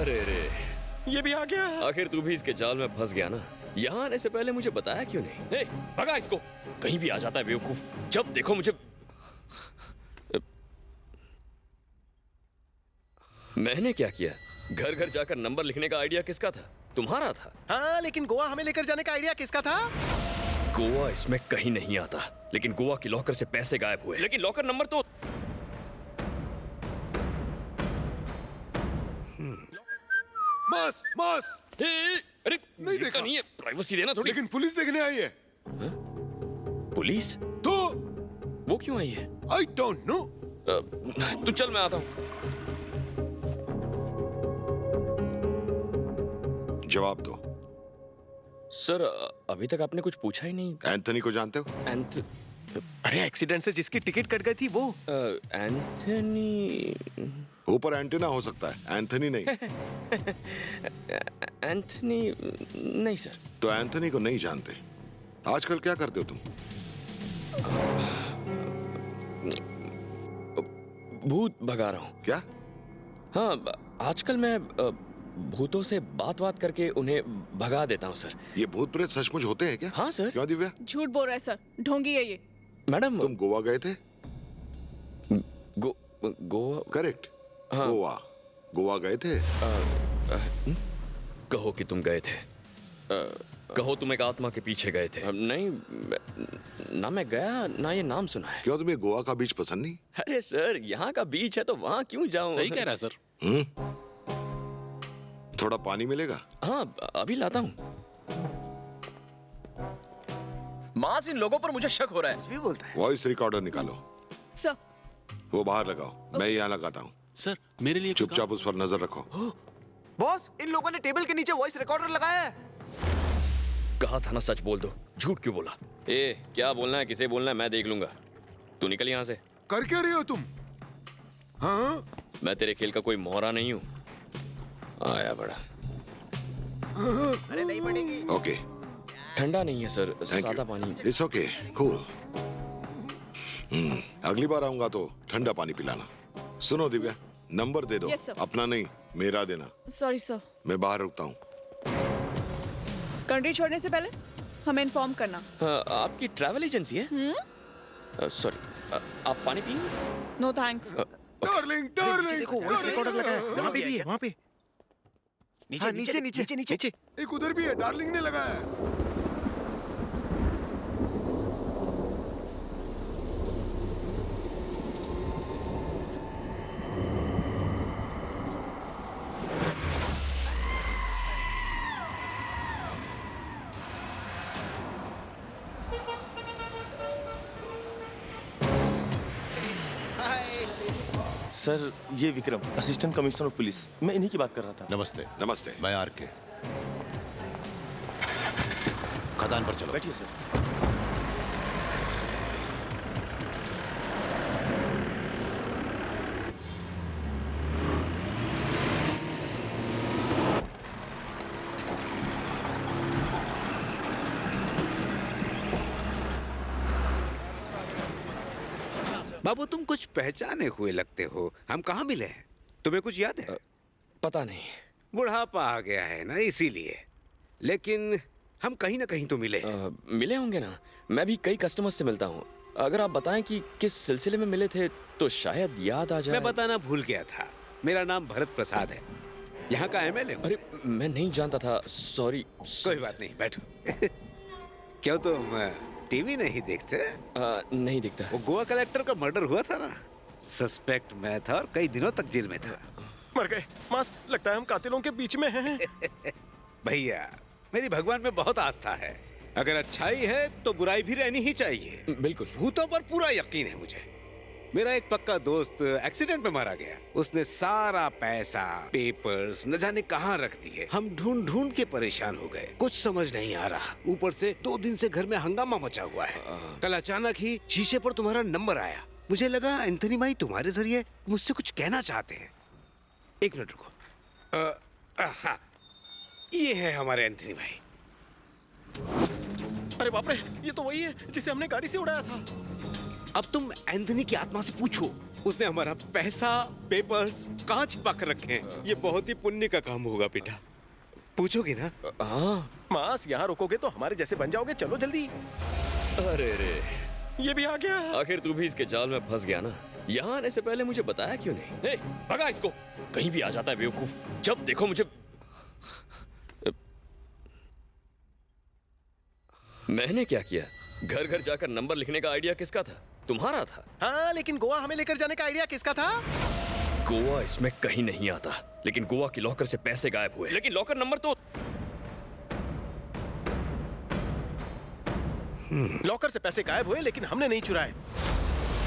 अरे रे, ये भी आ गया। आखिर तू भी इसके जाल में फंस गया ना। यहाँ आने से पहले मुझे बताया क्यों नहीं? हे, भगा इसको, कहीं भी आ जाता है बेवकूफ। जब देखो मुझे। मैंने क्या किया? घर घर जाकर नंबर लिखने का आइडिया किसका था? तुम्हारा था। हाँ, लेकिन गोवा हमें लेकर जाने का आइडिया किसका था? गोवा इसमें कहीं नहीं आता, लेकिन गोवा की लॉकर से पैसे गायब हुए। लेकिन लॉकर नंबर तो बस बस। अरे नहीं देखा। नहीं है, प्राइवेसी देना थोड़ी। लेकिन पुलिस देखने आई है। पुलिस? तो वो क्यों आई है? I don't know. तू चल, मैं आता हूँ। जवाब दो। सर, अभी तक आपने कुछ पूछा ही नहीं। एंथनी को जानते हो? अरे एक्सीडेंट से जिसकी टिकट कट गई थी वो। एंथनी? ऊपर एंटेना हो सकता है, एंथनी नहीं। एंथनी नहीं सर। तो एंथनी को नहीं जानते। आजकल क्या करते हो तुम? भूत भगा रहा हूँ। क्या? हाँ, आजकल मैं भूतों से बात करके उन्हें भगा देता हूँ सर। ये भूत प्रेत सचमुच होते हैं क्या? हाँ सर। क्यों दिव्या? झूठ बोल रहा है सर, ढोंगी है ये। मैडम, तुम गोवा गए थे? गोवा? करेक्ट। हाँ। गोवा गए थे? कहो कि तुम गए थे। कहो तुम एक आत्मा के पीछे गए थे। नहीं, ना मैं गया, ना ये नाम सुना है। क्यों तुम्हें गोवा का बीच पसंद नहीं? अरे सर, यहाँ का बीच है तो वहाँ क्यों जाऊँ? सही कह रहा है सर। थोड़ा पानी मिलेगा? हाँ, अभी लाता हूँ। मास, इन लोगों पर मुझे शक हो रहा है। भी बोलता है। वॉइस रिकॉर्डर निकालो। सर। वो बाहर लगाओ, मैं यहाँ लगाता हूँ। सर, मेरे लिए चुपचाप उस पर नजर रखो। बॉस, इन लोगों ने टेबल के नीचे वॉइस रिकॉर्डर लगाया है। कहा था ना, सच बोल दो। झूठ क्यों बोला? क्या बोलना है, किसे बोलना है, मैं देख लूंगा। तू निकल यहाँ से। कर क्या रही हो तुम? हाँ? मैं तेरे खेल का कोई मोहरा नहीं हूँ। आया बड़ा। अरे नहीं पड़ेगी। ओके। ठंडा नहीं है सर, सादा पानी। It's okay, cool. अगली बार आऊंगा तो ठंडा पानी पिलाना। सुनो दिव्या, नंबर दे दो। Yes, sir. अपना नहीं, मेरा देना। Sorry sir. मैं बाहर रुकता हूँ। कंट्री छोड़ने से पहले हमें इन्फॉर्म करना। आपकी ट्रैवल एजेंसी है? सॉरी, आप पानी पिएंगे? No thanks. डार्लिंग, डार्लिंग, देखो वॉइस रिकॉर्डर लगा है। वहाँ पे भी है, वहाँ पे। नीचे, हाँ, नीचे, नीचे, नीचे। एक उधर भी है, डार्लिंग ने लगाया है। सर, ये Vikram, assistant commissioner of police. मैं इन्हीं की बात कर रहा था। नमस्ते। नमस्ते। मैं आर.के. खदान पर चलो। बैठिए सर। बाबू, तुम कुछ पहचाने हुए लगते हो। हम कहाँ मिले हैं? तुम्हें कुछ याद है? पता नहीं। बुढ़ापा आ गया है ना, इसीलिए। लेकिन हम कहीं ना कहीं तो मिले हैं। मिले होंगे ना। मैं भी कई कस्टमर्स से मिलता हूँ। अगर आप बताएं कि किस सिलसिले में मिले थे तो शायद याद आ जाए। मैं बताना भूल गया था। मेरा नाम भरत प्रसाद है, यहाँ का एमएलए हूँ। अरे, मैं नहीं जानता था। सॉरी। कोई बात नहीं, बैठो। क्यों तुम टीवी नहीं देखते? नहीं दिखता। वो गोवा कलेक्टर का मर्डर हुआ था ना, सस्पेक्ट मैं था और कई दिनों तक जेल में था। मर गए। मास, लगता है हम कातिलों के बीच में हैं। भैया, मेरी भगवान में बहुत आस्था है। अगर अच्छाई है तो बुराई भी रहनी ही चाहिए। बिल्कुल। भूतों पर पूरा यकीन है मुझे। मेरा एक पक्का दोस्त एक्सीडेंट में मारा गया। उसने सारा पैसा, पेपर्स न जाने कहाँ रख दिए। हम ढूंढ ढूंढ के परेशान हो गए, कुछ समझ नहीं आ रहा। ऊपर से 2 दिन से घर में हंगामा मचा हुआ है। कल अचानक ही शीशे पर तुम्हारा नंबर आया। मुझे लगा एंथनी भाई तुम्हारे जरिए मुझसे कुछ कहना चाहते हैं। 1 मिनट रुको। हाँ, ये है हमारे एंथनी भाई। अरे बाप रे, ये तो वही है जिसे हमने गाड़ी से उड़ाया था। अब तुम एंथनी की आत्मा से पूछो उसने हमारा पैसा पेपर्स कहाँ छिपा कर रखे हैं। ये बहुत ही पुण्य का काम होगा बेटा, पूछोगे ना? हाँ। मास यहाँ रुकोगे तो हमारे जैसे बन जाओगे। चलो जल्दी। अरे रे, ये भी आ गया। आखिर तू भी इसके जाल में फंस गया ना। यहाँ आने से पहले मुझे बताया क्यों नहीं? हे, भगा इसको, कहीं भी आ जाता है बेवकूफ। जब देखो मुझे। मैंने क्या किया? घर घर जाकर नंबर लिखने का आइडिया किसका था? तुम्हारा था। हाँ, लेकिन गोवा हमें लेकर जाने का आइडिया किसका था? गोवा इसमें कहीं नहीं आता, लेकिन गोवा की लॉकर से पैसे गायब हुए। लेकिन लॉकर नंबर तो लॉकर से पैसे गायब हुए, लेकिन हमने नहीं चुराए।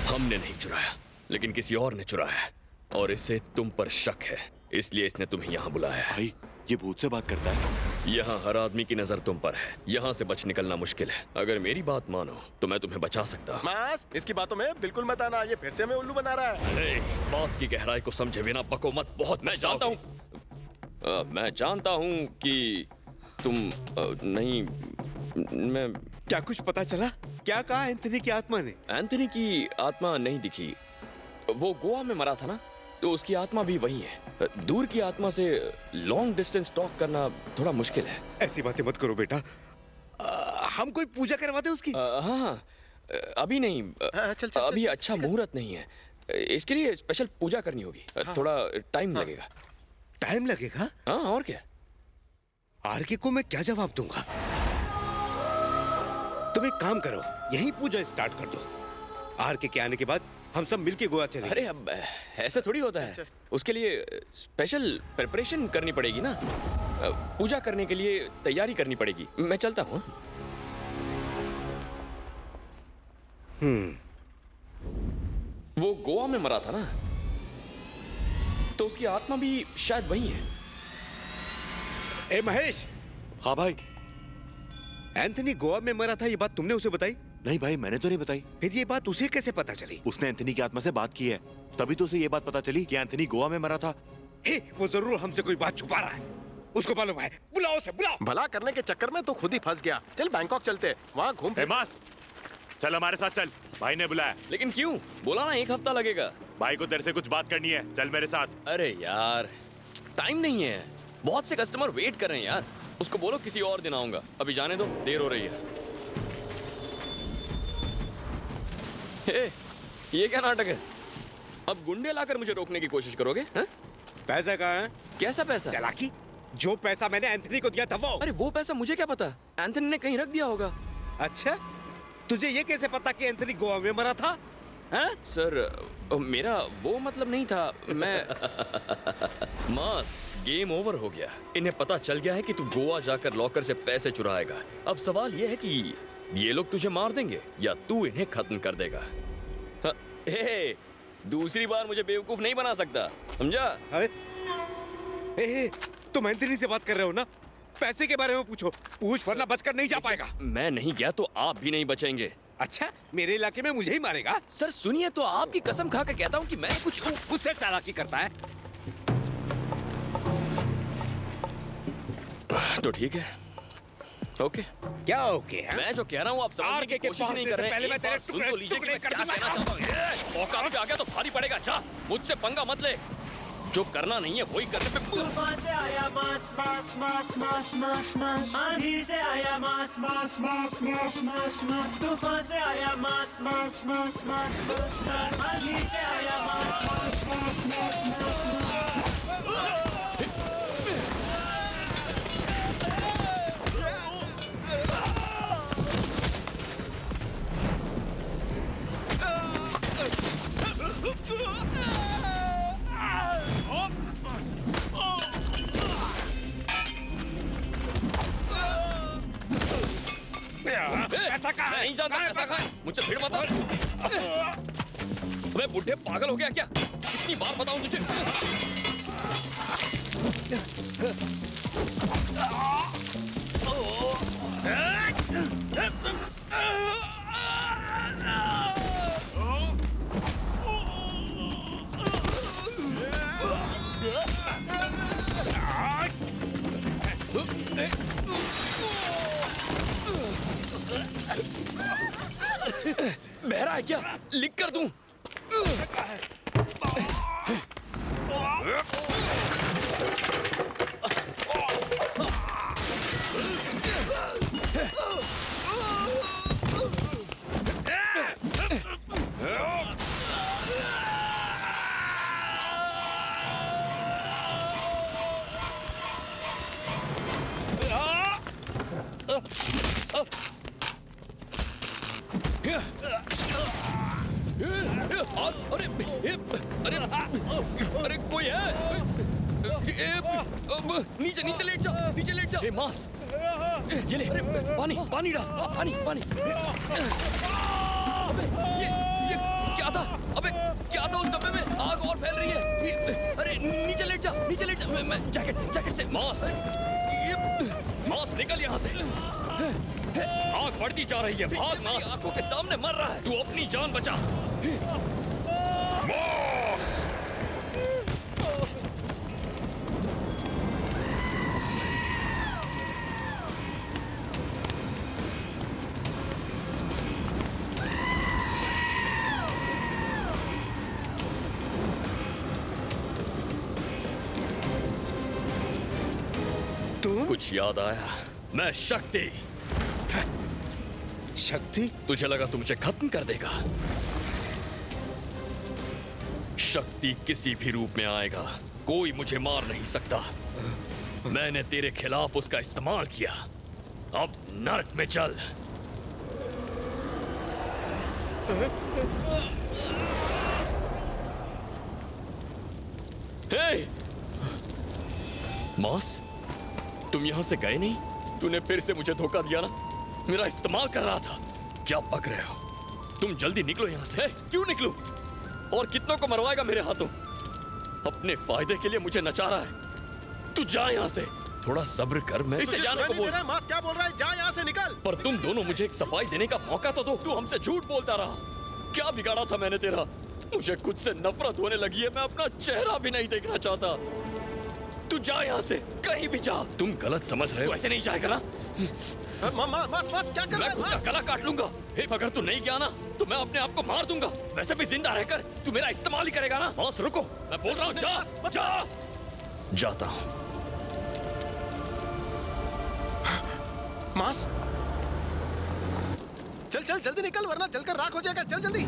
हमने नहीं चुराया, लेकिन किसी और ने चुराया है, और इससे तुम पर शक है, इसलिए इसने तुम्हें यहाँ बुलाया है। भाई ये भूत से बात करता है। यहाँ हर आदमी की नजर तुम पर है। यहाँ से बच निकलना मुश्किल है। अगर मेरी बात मानो तो मैं तुम्हें बचा सकता हूँ। मास, इसकी बातों में बिल्कुल मत आना। ये फिर से हमें उल्लू बना रहा है। अरे, बात की गहराई को समझे बिना बको मत। बहुत मैं जानता हूँ, मैं जानता हूँ कि तुम नहीं। मैं क्या कुछ पता चला? क्या कहा एंथनी की आत्मा ने? एंथनी की आत्मा नहीं दिखी। वो गोवा में मरा था ना, तो उसकी आत्मा भी वही है। दूर की आत्मा से लॉन्ग डिस्टेंस टॉक करना थोड़ा मुश्किल है। ऐसी बातें मत करो बेटा। हम कोई पूजा करवा दे उसकी? हाँ, अभी नहीं। हाँ, चल, अभी चल। अच्छा मुहूर्त नहीं है। इसके लिए स्पेशल पूजा करनी होगी। थोड़ा टाइम लगेगा। टाइम लगेगा? हाँ, और क्या। आरके को मैं क्या जवाब दूंगा? तुम एक काम करो, यही पूजा स्टार्ट कर दो। आरके के आने के बाद हम सब मिलके गोवा चलेंगे। अरे अब ऐसा थोड़ी होता है। उसके लिए स्पेशल प्रिपरेशन करनी पड़ेगी ना। पूजा करने के लिए तैयारी करनी पड़ेगी। मैं चलता हूँ। वो गोवा में मरा था ना, तो उसकी आत्मा भी शायद वही है। ए महेश, हाँ भाई। एंथनी गोवा में मरा था, ये बात तुमने उसे बताई? नहीं भाई, मैंने तो नहीं बताई। फिर ये बात उसे कैसे पता चली? उसने एंथनी की आत्मा से बात की है, तभी तो उसे ये बात पता चली कि एंथनी गोवा में मरा था। हे, वो जरूर हमसे कोई बात छुपा रहा है। उसको मालूम है। बुलाओ उसे, बुलाओ। भला करने के चक्कर में तो खुद ही फंस गया। चल बैंकॉक चलते, वहाँ घूम फिर। मास, चल हमारे साथ चल। भाई ने बुलाया। लेकिन क्यों? बोला ना 1 हफ्ता लगेगा। भाई को तेरे से कुछ बात करनी है, चल मेरे साथ। अरे यार, टाइम नहीं है। बहुत से कस्टमर वेट कर रहे हैं यार। उसको बोलो किसी और दिन आऊंगा। अभी जाने दो, देर हो रही है। हे, ये क्या नाटक है? अब गुंडे लाकर मुझे रोकने की कोशिश करोगे? हैं? पैसा कहाँ है? कैसा पैसा? चालाकी। जो पैसा मैंने एंथनी को दिया था वो। अरे वो पैसा मुझे क्या पता? एंथनी ने कहीं रख दिया होगा। अच्छा, तुझे ये कैसे पता कि एंथनी गोवा में मरा था? हैं? सर, मेरा वो मतलब नहीं था। मैं मास, गेम ओवर हो गया। इन्हें पता चल गया है कि तू गोवा जाकर लॉकर से पैसे चुराएगा। अब सवाल यह है कि ये लोग तुझे मार देंगे या तू इन्हें खत्म कर देगा। हाँ, हे, दूसरी बार मुझे बेवकूफ नहीं बना सकता, समझा? ए, तुम एंथनी से बात कर रहे हो ना? पैसे के बारे में पूछो, पूछ वरना बचकर नहीं जा पाएगा। मैं नहीं गया तो आप भी नहीं बचेंगे। अच्छा, मेरे इलाके में मुझे ही मारेगा? सर सुनिए तो, आपकी कसम खा के कहता हूँ कि मैं कुछ उससे चालाकी करता है। तो ठीक है, ओके। क्या ओके है? मैं जो कह रहा हूँ आप समझने की कोशिश नहीं कर रहे हैं। पहले मैं एक तेरे बात सुन तो लीजिए कि मैं टुकड़े क्या कहना चाहता हूँ। औकात पे आ गया तो भारी पड़ेगा। जा, मुझसे पंगा मत ले। जो करना नहीं है वही करने पे। तूफान से आया मास मास मास मास मास मास, आंधी से आया मास मास मास मास मास मास, तूफान से आया मास मास मास मास मास, आंधी से आया मास मास मास मास मास। ऐसा कहा मैं नहीं जानता ऐसा कहा है। मुझसे भीड़ मत। अबे बुढ़े, पागल हो गया क्या? कितनी बार बताऊं तुझे? बहरा है क्या? लिख कर दूं? अरे अरे अरे कोई है? नीचे नीचे लेट जा, नीचे लेट जा। मांस ये ले। अरे पानी पानी डाल, पानी पानी। अबे ये क्या था? अबे क्या था उस डब्बे में? आग और फैल रही है। अरे नीचे लेट जा, नीचे लेट जा। मैं जैकेट से। मांस मांस निकल यहाँ से। आग बढ़ती जा रही है, भाग मांस। आंखों के सामने मर रहा है, तू अपनी जान बचा। कुछ याद आया? मैं शक्ति। शक्ति? तुझे लगा तू मुझे खत्म कर देगा? शक्ति किसी भी रूप में आएगा, कोई मुझे मार नहीं सकता। मैंने तेरे खिलाफ उसका इस्तेमाल किया, अब नरक में चल। हे! मॉस, तुम यहां से गए नहीं? तूने फिर से मुझे धोखा दिया ना? मेरा इस्तेमाल कर रहा था। क्या पक रहे हो? तुम जल्दी निकलो यहां से। क्यों निकलूं? और कितनों को मरवाएगा मेरे हाथों? अपने फायदे के लिए मुझे नचा रहा है। तू जा यहां से। थोड़ा सब्र कर, मैं इसे जाने को बोल। मास क्या बोल रहा है? जा यहाँ से निकल। पर तुम दोनों मुझे एक सफाई देने का मौका तो दो। तू हमसे झूठ बोलता रहा। क्या बिगाड़ा था मैंने तेरा? मुझे खुद से नफरत होने लगी है। मैं अपना चेहरा भी नहीं देखना चाहता। तू जा यहाँ से, कहीं भी जा। तुम गलत समझ रहे हो, ऐसे नहीं जाएगा ना? मास क्या कर रहा है? मैं खुद का गला काट लूंगा। अगर तू नहीं गया ना तो मैं अपने आप को मार दूंगा। वैसे भी जिंदा रहकर तू मेरा इस्तेमाल ही करेगा ना? बॉस रुको, मैं बोल रहा हूँ, जा जा। जाता हूँ। मास चल चल जल्दी निकल, वरना जलकर राख हो जाएगा। चल जल्दी।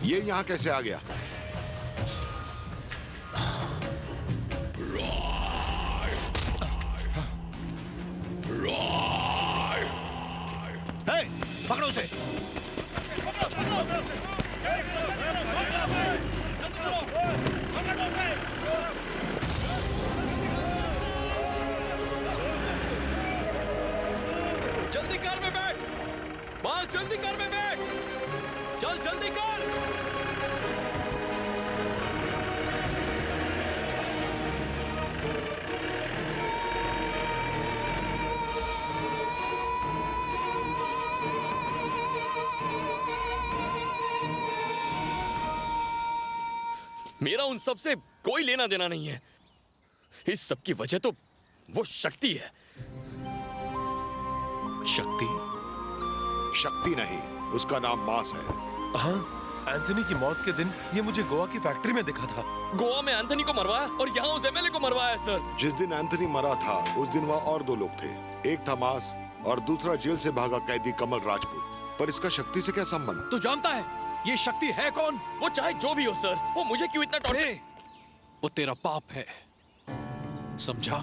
ये यहाँ कैसे आ गया? हे, पकड़ो उसे। जल्दी कार में बैठ। बस जल्दी कार में बैठ। चल जल्दी कर। मेरा उन सब से कोई लेना देना नहीं है। इस सब की वजह तो वो शक्ति है। शक्ति? शक्ति नहीं, उसका नाम मास है। हाँ, एंथनी की मौत के दिन ये मुझे गोवा की फैक्ट्री में दिखा था। गोवा में एंथनी को मरवाया और यहाँ उस एमएलए को मरवाया सर। जिस दिन एंथनी मरा था उस दिन वहाँ और दो लोग थे। एक था मास और दूसरा जेल से भागा कैदी कमल राजपूत। पर इसका शक्ति से क्या संबंध? तू जानता है ये शक्ति है कौन? वो चाहे जो भी हो सर, वो मुझे क्यों इतना टॉर्चर? वो तेरा पाप है, समझा?